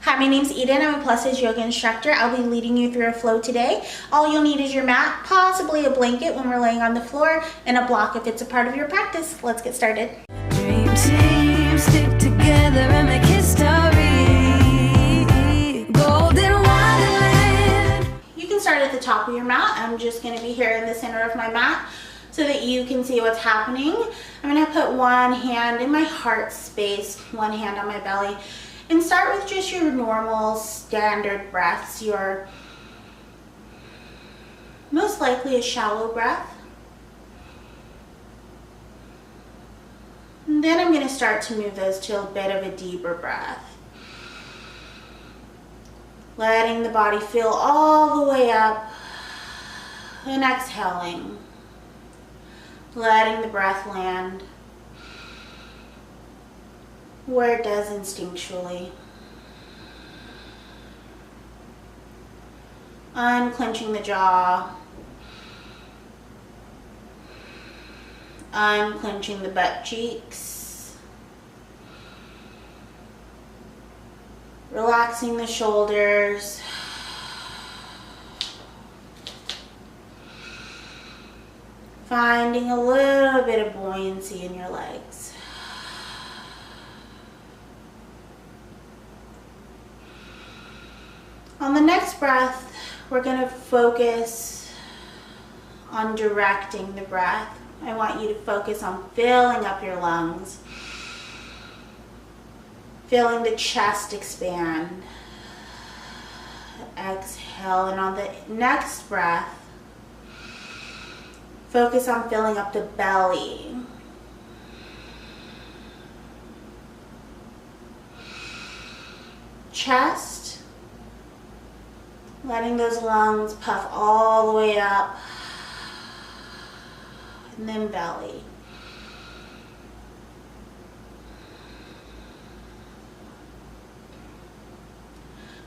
Hi, my name's Edyn. I'm a plus-size yoga instructor. I'll be leading you through a flow today. All you'll need is your mat, possibly a blanket when we're laying on the floor, and a block if it's a part of your practice. Let's get started. Dream team, stick together and make history. Golden Wonderland. You can start at the top of your mat. I'm just going to be here in the center of my mat so that you can see what's happening. I'm going to put one hand in my heart space, one hand on my belly. And start with just your normal standard breaths, your most likely a shallow breath. And then I'm going to start to move those to a bit of a deeper breath. Letting the body fill all the way up and exhaling. Letting the breath land where it does instinctually. Unclenching the jaw. Unclenching the butt cheeks. Relaxing the shoulders. Finding a little bit of buoyancy in your legs. On the next breath, we're going to focus on directing the breath. I want you to focus on filling up your lungs, feeling the chest expand. Exhale, and on the next breath, focus on filling up the belly. Chest. Letting those lungs puff all the way up, and then belly.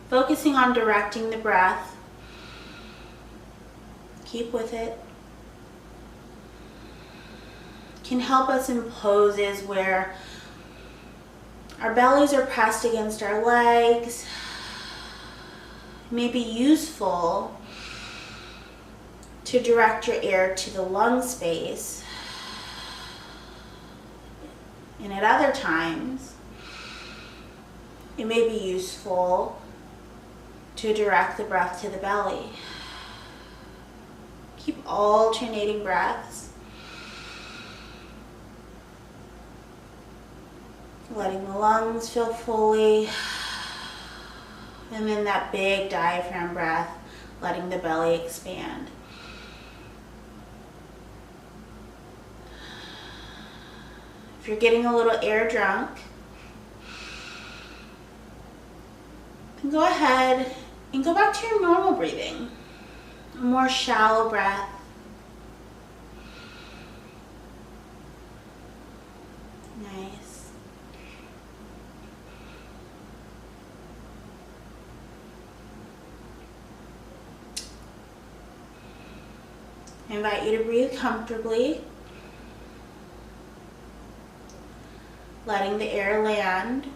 Focusing on directing the breath. Keep with it. Can help us in poses where our bellies are pressed against our legs. May be useful to direct your air to the lung space, and at other times it may be useful to direct the breath to the belly. Keep alternating breaths, letting the lungs fill fully. And then that big diaphragm breath, letting the belly expand. If you're getting a little air drunk, then go ahead and go back to your normal breathing. A more shallow breath. Nice. I invite you to breathe comfortably, letting the air land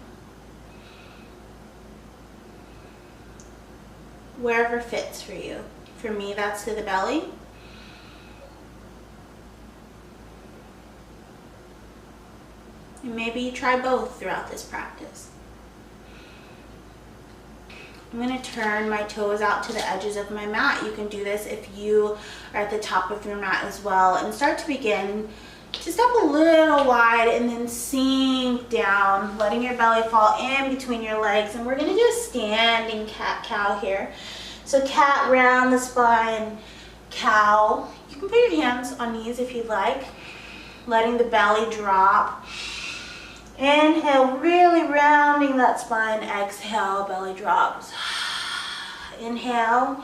wherever fits for you. For me, that's to the belly. And maybe you try both throughout this practice. I'm going to turn my toes out to the edges of my mat. You can do this if you are at the top of your mat as well. And start to begin to step a little wide and then sink down, letting your belly fall in between your legs. And we're going to do a standing cat-cow here. So cat, round the spine, cow. You can put your hands on knees if you'd like, letting the belly drop. Inhale, really rounding that spine. Exhale, belly drops. Inhale,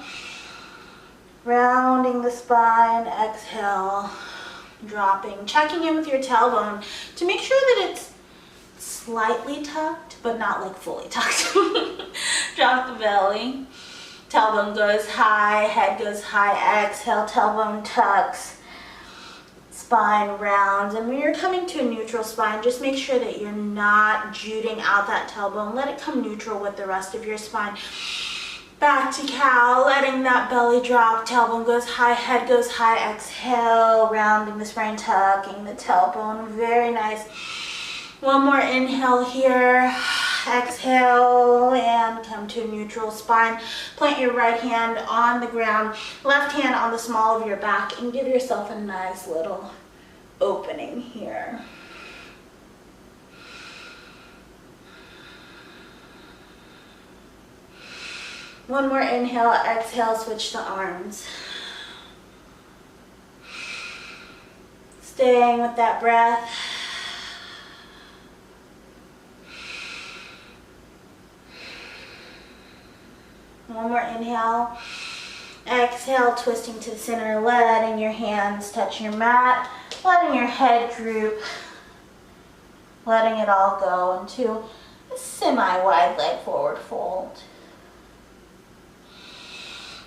rounding the spine. Exhale, dropping. Checking in with your tailbone to make sure that it's slightly tucked, but not like fully tucked. Drop the belly. Tailbone goes high, head goes high. Exhale, tailbone tucks. spine rounds. And when you're coming to a neutral spine, just make sure that you're not juting out that tailbone. Let it come neutral with the rest of your spine. Back to cow, letting that belly drop, tailbone goes high, head goes high, exhale, rounding the spine, tucking the tailbone, very nice. One more inhale here, exhale, and come to a neutral spine. Plant your right hand on the ground, left hand on the small of your back, and give yourself a nice little opening here. One more inhale, exhale, switch to arms. Staying with that breath. One more inhale. Exhale, twisting to the center, letting your hands touch your mat, letting your head droop, letting it all go into a semi-wide leg forward fold.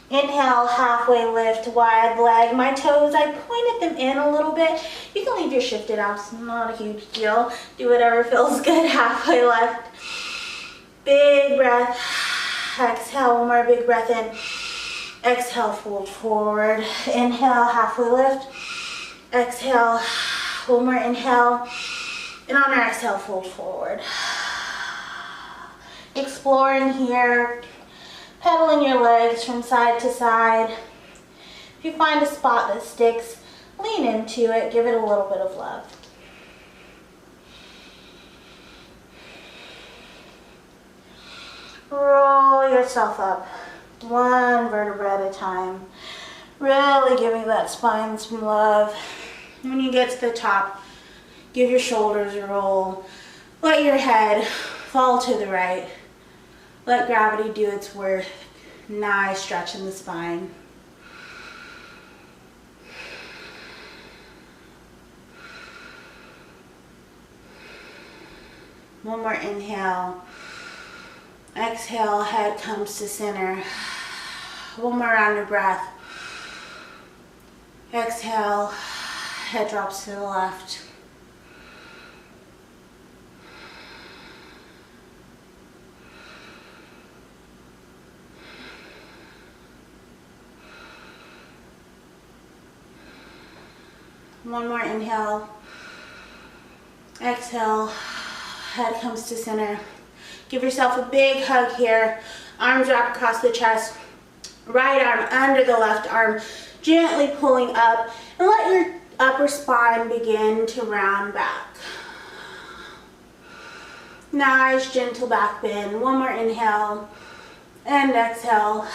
Inhale, halfway lift, wide leg. My toes, I pointed them in a little bit. You can leave your shifted out, it's not a huge deal. Do whatever feels good, halfway left. Big breath. Exhale, one more big breath in. Exhale, fold forward. Inhale, halfway lift. Exhale, one more inhale. And on our exhale, fold forward. Exploring here. Pedaling your legs from side to side. If you find a spot that sticks, lean into it, give it a little bit of love. Roll yourself up, one vertebra at a time. Really giving that spine some love. When you get to the top, give your shoulders a roll. Let your head fall to the right. Let gravity do its work. Nice stretch in the spine. One more inhale. Exhale, head comes to center. One more round of breath. Exhale, head drops to the left. One more inhale. Exhale, head comes to center. Give yourself a big hug here. Arms wrap across the chest. Right arm under the left arm, gently pulling up. And let your upper spine begin to round back. Nice, gentle back bend. One more inhale. And exhale.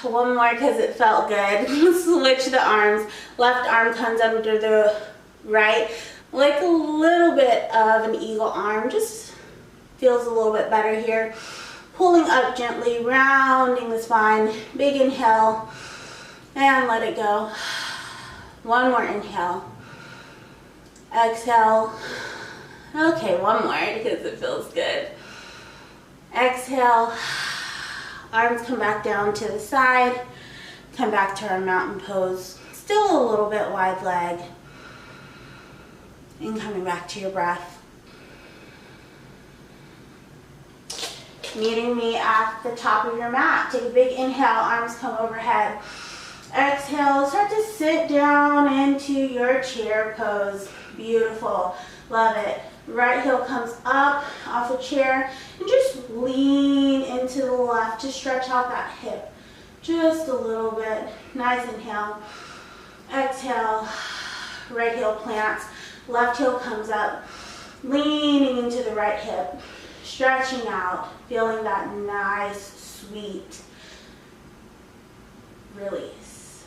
One more because it felt good. Switch the arms. Left arm comes under the right. Like a little bit of an eagle arm. Just feels a little bit better here. Pulling up gently, rounding the spine. Big inhale. And let it go. One more inhale. Exhale. Okay, one more because it feels good. Exhale. Arms come back down to the side. Come back to our mountain pose. Still a little bit wide leg. And coming back to your breath. Meeting me at the top of your mat. Take a big inhale, arms come overhead. Exhale, start to sit down into your chair pose. Beautiful, love it. Right heel comes up off the chair and just lean into the left to stretch out that hip. Just a little bit. Nice inhale. Exhale, right heel plants. Left heel comes up, leaning into the right hip, stretching out, feeling that nice, sweet release.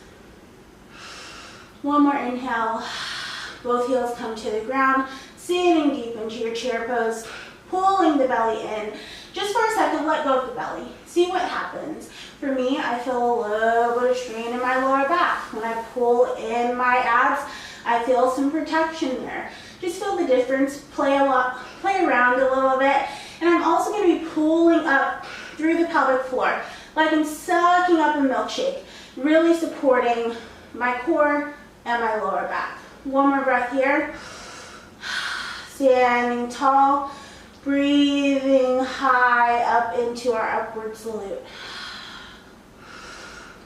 One more inhale, both heels come to the ground, sitting deep into your chair pose, pulling the belly in. Just for a second, let go of the belly. See what happens. For me, I feel a little bit of strain in my lower back. When I pull in my abs, I feel some protection there. Just feel the difference, play around a little bit. And I'm also going to be pulling up through the pelvic floor, like I'm sucking up a milkshake. really supporting my core and my lower back. One more breath here. Standing tall, breathing high up into our upward salute.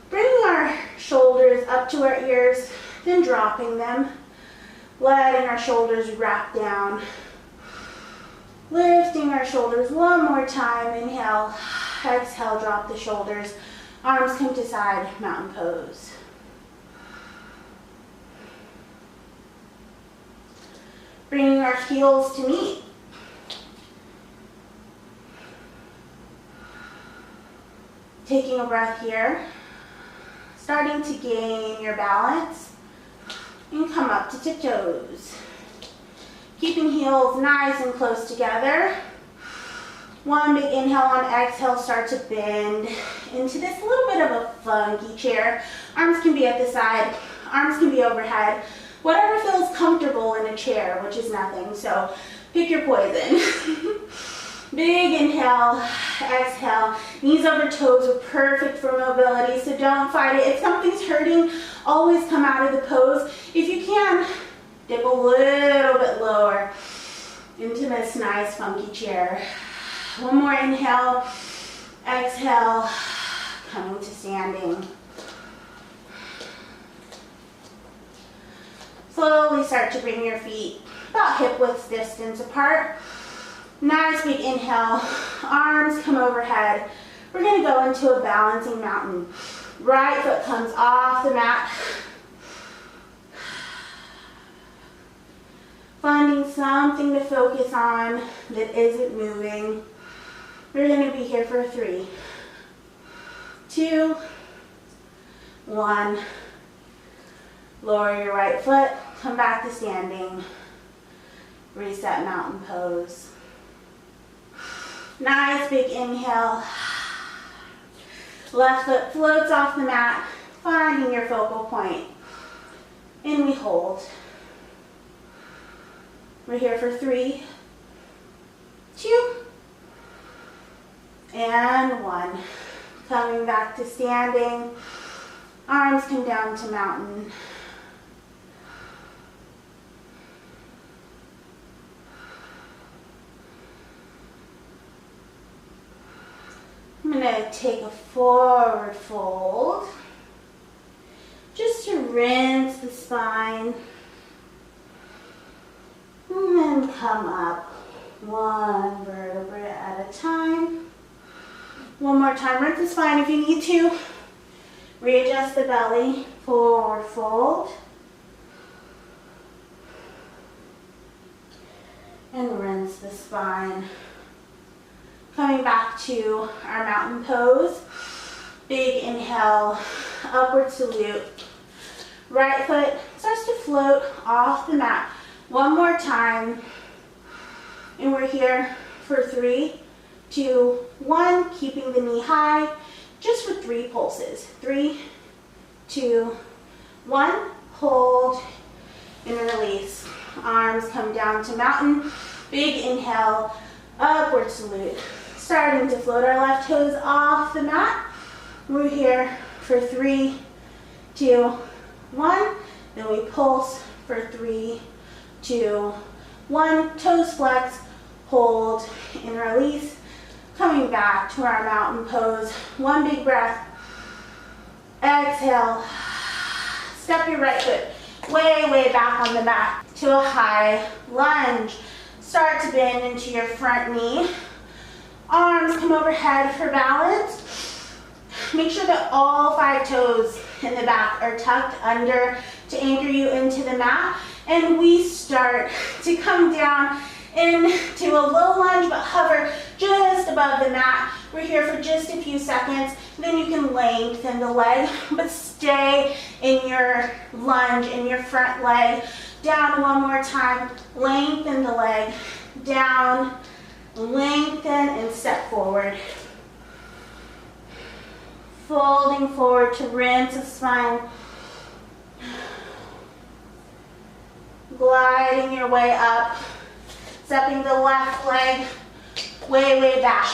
Bringing our shoulders up to our ears, then dropping them. Letting our shoulders wrap down. Lifting our shoulders one more time. Inhale, exhale, drop the shoulders. Arms come to side, mountain pose. Bringing our heels to meet. Taking a breath here. Starting to gain your balance. And come up to tiptoes. Keeping heels nice and close together. One big inhale on exhale, start to bend into this little bit of a funky chair. Arms can be at the side, arms can be overhead. Whatever feels comfortable in a chair, which is nothing, so pick your poison. Big inhale, exhale. Knees over toes are perfect for mobility, so don't fight it. If something's hurting, always come out of the pose. If you can, dip a little bit lower into this nice funky chair. One more inhale, exhale, coming to standing. Slowly start to bring your feet about hip width distance apart. Nice big inhale, arms come overhead. We're gonna go into a balancing mountain. Right foot comes off the mat. Finding something to focus on that isn't moving. We're gonna be here for 3, 2, 1. Lower your right foot, come back to standing. Reset mountain pose. Nice big inhale. Left foot floats off the mat, finding your focal point. And we hold. We're here for 3, 2, and 1. Coming back to standing. Arms come down to mountain. I'm going to take a forward fold just to rinse the spine. And then come up one vertebrae at a time. One more time, rinse the spine if you need to. Readjust the belly, forward fold. And rinse the spine. Coming back to our mountain pose. Big inhale, upward salute. Right foot starts to float off the mat. One more time. And we're here for 3, 2, 1. Keeping the knee high, just for 3 pulses. 3, 2, 1. Hold and release. Arms come down to mountain. Big inhale, upward salute. Starting to float our left toes off the mat. We're here for 3, 2, 1. Then we pulse for 3, 2, 1. Toes flex, hold and release. Coming back to our mountain pose. One big breath. Exhale. Step your right foot way back on the mat to a high lunge. Start to bend into your front knee. Arms come overhead for balance. Make sure that all 5 toes in the back are tucked under to anchor you into the mat. And we start to come down into a low lunge, but hover just above the mat. We're here for just a few seconds. Then you can lengthen the leg, but stay in your lunge in your front leg. Down one more time. Lengthen the leg. Down. Lengthen and step forward. Folding forward to rinse the spine. Gliding your way up. Stepping the left leg way back.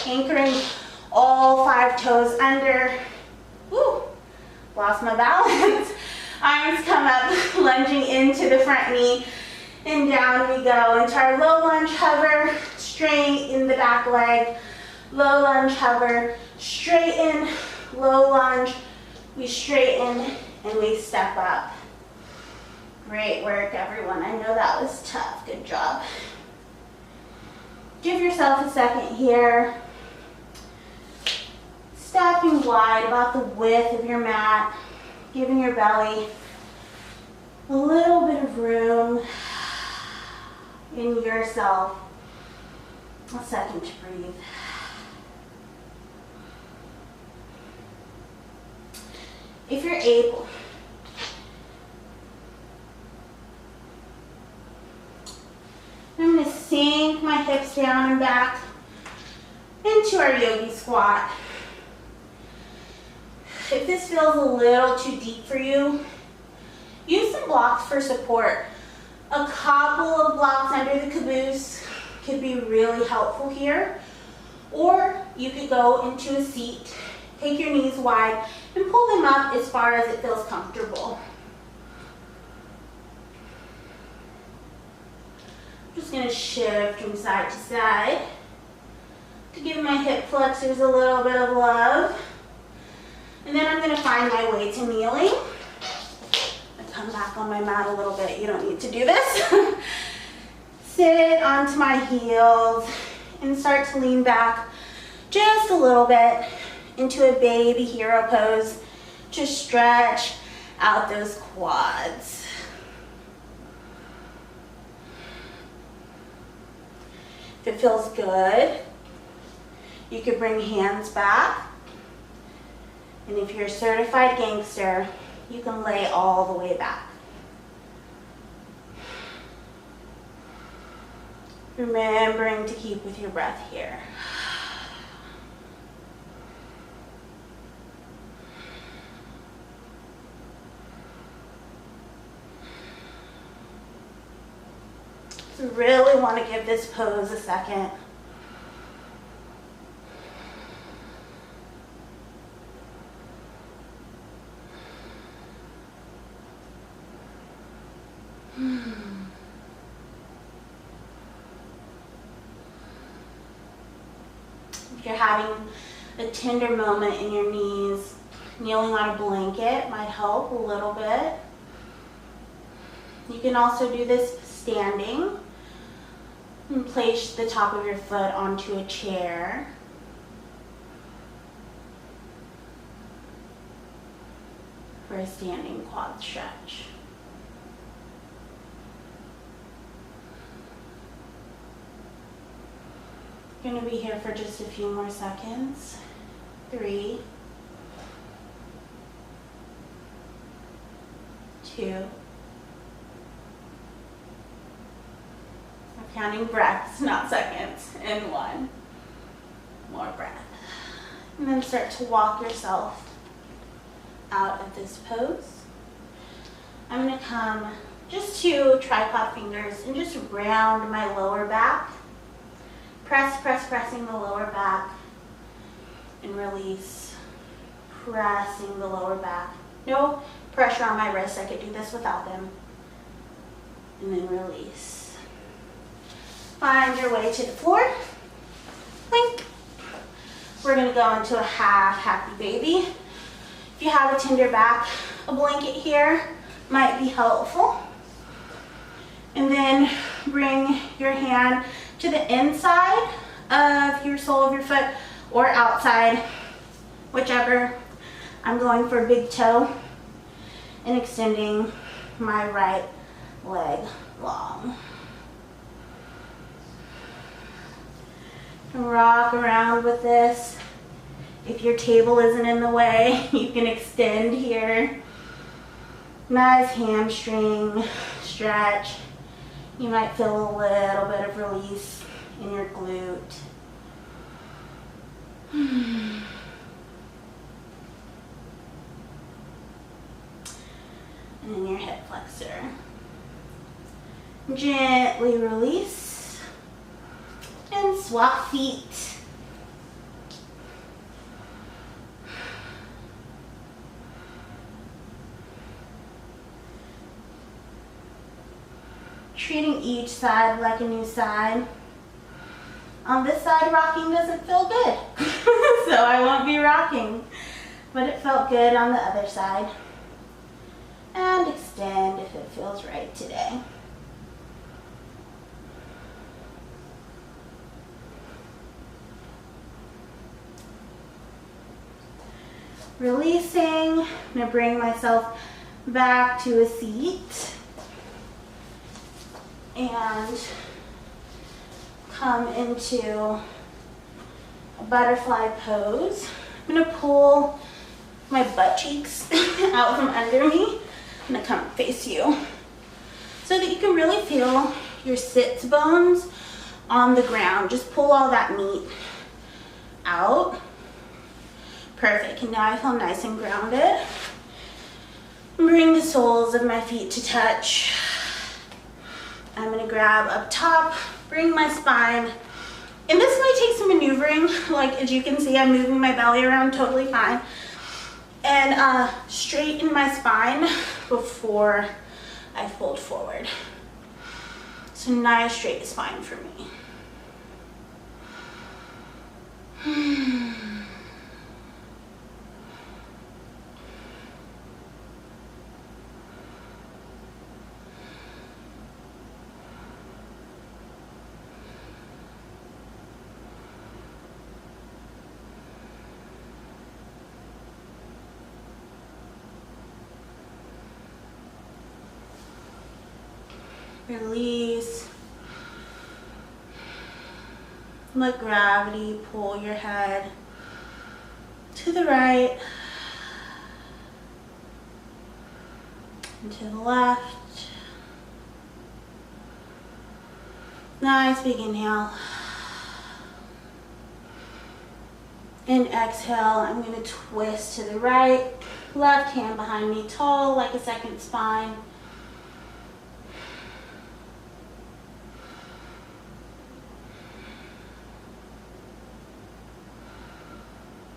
Anchoring all 5 toes under. Woo. lost my balance. Arms come up, lunging into the front knee, and down we go into our low lunge hover, straighten the back leg, low lunge hover, straighten, low lunge, we straighten, and we step up. Great work, everyone. I know that was tough. Good job. Give yourself a second here. Stepping wide, about the width of your mat, giving your belly a little bit of room in yourself. A second to breathe. If you're able, I'm going to sink my hips down and back into our yogi squat. If this feels a little too deep for you, use some blocks for support. A couple of blocks under the caboose could be really helpful here. Or you could go into a seat, take your knees wide, and pull them up as far as it feels comfortable. I'm just going to shift from side to side to give my hip flexors a little bit of love. And then I'm going to find my way to kneeling. I come back on my mat a little bit. You don't need to do this. Sit onto my heels and start to lean back just a little bit into a baby hero pose to stretch out those quads. If it feels good, you could bring hands back. And if you're a certified gangster, you can lay all the way back. Remembering to keep with your breath here. So really want to give this pose a second. If you're having a tender moment in your knees, kneeling on a blanket might help a little bit. You can also do this standing and place the top of your foot onto a chair. For a standing quad stretch. Going to be here for just a few more seconds. 3, 2. I'm counting breaths, not seconds. And 1. More breath. And then start to walk yourself out of this pose. I'm going to come just to tripod fingers and just round my lower back. Pressing the lower back and release. Pressing the lower back. No pressure on my wrists. I could do this without them. And then release. Find your way to the floor. Blink. We're going to go into a half happy baby. If you have a tender back, a blanket here might be helpful. And then bring your hand to the inside of your sole of your foot or outside, whichever. I'm going for a big toe and extending my right leg long. Rock around with this. If your table isn't in the way, you can extend here. Nice hamstring stretch. You might feel a little bit of release in your glute. And then your hip flexor. Gently release and swap feet. treating each side like a new side. On this side, rocking doesn't feel good, so I won't be rocking, but it felt good on the other side. And extend if it feels right today. Releasing, I'm gonna bring myself back to a seat and come into a butterfly pose. I'm gonna pull my butt cheeks out from under me. I'm gonna come face you so that you can really feel your sits bones on the ground. Just pull all that meat out. Perfect, and now I feel nice and grounded. Bring the soles of my feet to touch. I'm gonna grab up top, bring my spine, and this might take some maneuvering. Like, as you can see, I'm moving my belly around totally fine. And straighten my spine before I fold forward. So nice straight spine for me. Release. Let gravity pull your head to the right and to the left. Nice big inhale. And exhale, I'm going to twist to the right. Left hand behind me, tall like a second spine.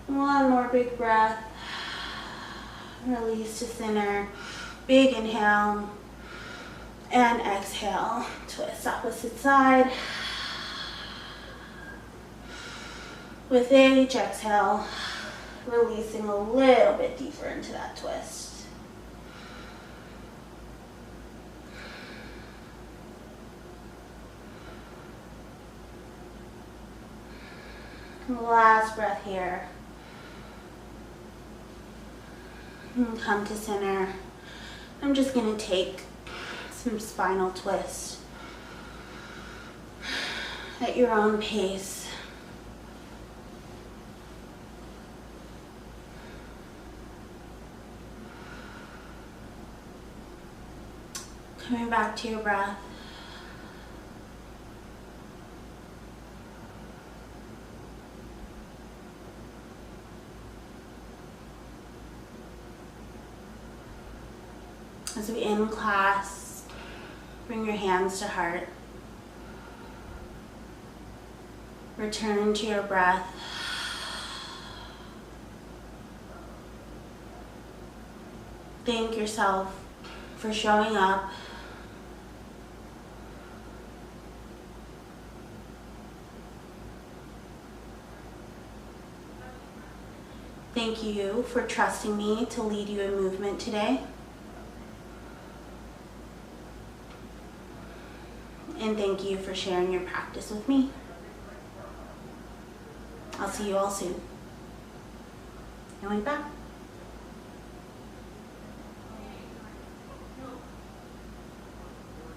One more big breath. Release to center. Big inhale. And exhale. Twist opposite side. With each exhale, releasing a little bit deeper into that twist. Last breath here. And come to center. I'm just going to take some spinal twist at your own pace. Coming back to your breath. As we end class, bring your hands to heart. Return to your breath. Thank yourself for showing up. Thank you for trusting me to lead you in movement today. And thank you for sharing your practice with me. I'll see you all soon. Going back.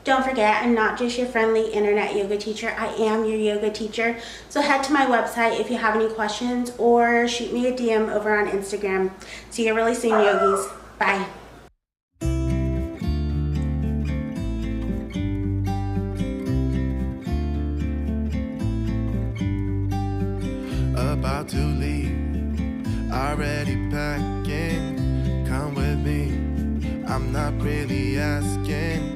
Don't forget, I'm not just your friendly internet yoga teacher, I am your yoga teacher. So head to my website if you have any questions or shoot me a DM over on Instagram. See you really soon, yogis. Bye. About to leave, already packing. Come with me, I'm not really asking.